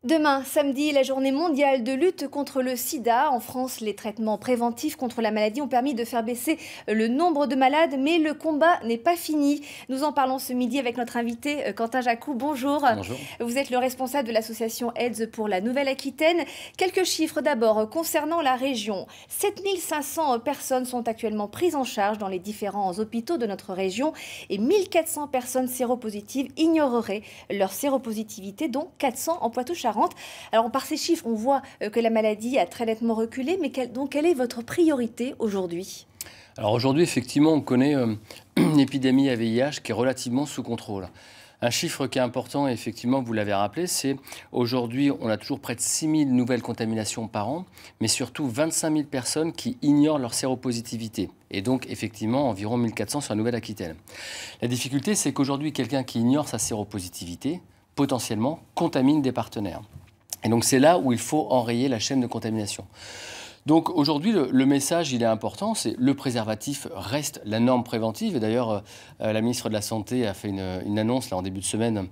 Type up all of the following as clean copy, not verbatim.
Demain, samedi, la journée mondiale de lutte contre le sida. En France, les traitements préventifs contre la maladie ont permis de faire baisser le nombre de malades, mais le combat n'est pas fini. Nous en parlons ce midi avec notre invité Quentin Jacou. Bonjour. Bonjour. Vous êtes le responsable de l'association AIDS pour la Nouvelle-Aquitaine. Quelques chiffres d'abord concernant la région. 7500 personnes sont actuellement prises en charge dans les différents hôpitaux de notre région et 1400 personnes séropositives ignoreraient leur séropositivité, dont 400 en Poitou-Charentes. Alors par ces chiffres, on voit que la maladie a très nettement reculé, mais quelle est votre priorité aujourd'hui ? Alors aujourd'hui, effectivement, on connaît une épidémie à VIH qui est relativement sous contrôle. Un chiffre qui est important, et effectivement, vous l'avez rappelé, c'est aujourd'hui, on a toujours près de 6 000 nouvelles contaminations par an, mais surtout 25 000 personnes qui ignorent leur séropositivité. Et donc, effectivement, environ 1400 sur la Nouvelle-Aquitaine. La difficulté, c'est qu'aujourd'hui, quelqu'un qui ignore sa séropositivité, potentiellement, contamine des partenaires. Et donc, c'est là où il faut enrayer la chaîne de contamination. Donc aujourd'hui, le message, il est important, c'est le préservatif reste la norme préventive. Et d'ailleurs, la ministre de la Santé a fait une annonce là, en début de semaine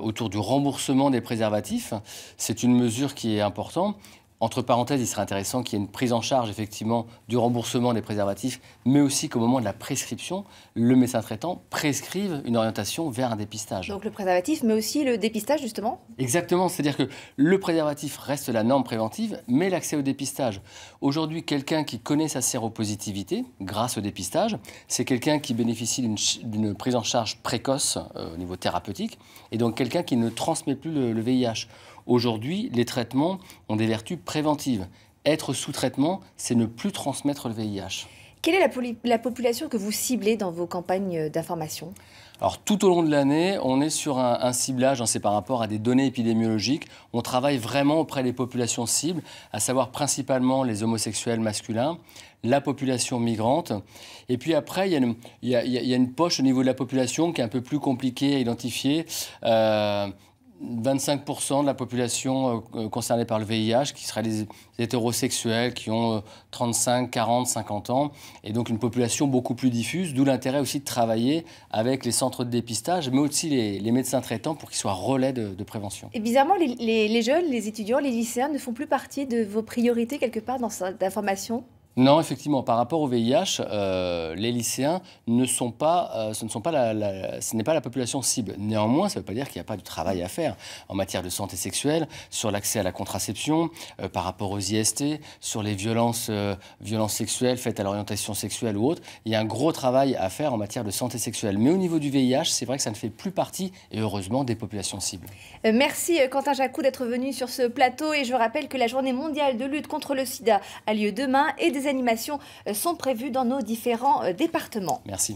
autour du remboursement des préservatifs. C'est une mesure qui est importante. Entre parenthèses, il serait intéressant qu'il y ait une prise en charge effectivement du remboursement des préservatifs, mais aussi qu'au moment de la prescription, le médecin traitant prescrive une orientation vers un dépistage. Donc le préservatif, mais aussi le dépistage justement ? Exactement, c'est-à-dire que le préservatif reste la norme préventive, mais l'accès au dépistage. Aujourd'hui, quelqu'un qui connaît sa séropositivité grâce au dépistage, c'est quelqu'un qui bénéficie d'une prise en charge précoce au niveau thérapeutique, et donc quelqu'un qui ne transmet plus le VIH. Aujourd'hui, les traitements ont des vertus préventives. Être sous traitement, c'est ne plus transmettre le VIH. Quelle est la population que vous ciblez dans vos campagnes d'information ? Alors tout au long de l'année, on est sur un ciblage, c'est par rapport à des données épidémiologiques. On travaille vraiment auprès des populations cibles, à savoir principalement les homosexuels masculins, la population migrante. Et puis après, il y a une poche au niveau de la population qui est un peu plus compliquée à identifier. 25% de la population concernée par le VIH, qui seraient les hétérosexuels, qui ont 35, 40, 50 ans, et donc une population beaucoup plus diffuse, d'où l'intérêt aussi de travailler avec les centres de dépistage, mais aussi les médecins traitants pour qu'ils soient relais de prévention. Et bizarrement, les jeunes, les étudiants, les lycéens ne font plus partie de vos priorités quelque part dans cette information ? Non, effectivement, par rapport au VIH, les lycéens ce n'est pas la population cible. Néanmoins, ça ne veut pas dire qu'il n'y a pas de travail à faire en matière de santé sexuelle, sur l'accès à la contraception, par rapport aux IST, sur les violences sexuelles faites à l'orientation sexuelle ou autre. Il y a un gros travail à faire en matière de santé sexuelle. Mais au niveau du VIH, c'est vrai que ça ne fait plus partie, et heureusement, des populations cibles. Merci Quentin Jacou d'être venu sur ce plateau. Et je rappelle que la journée mondiale de lutte contre le sida a lieu demain et des animations sont prévues dans nos différents départements. Merci.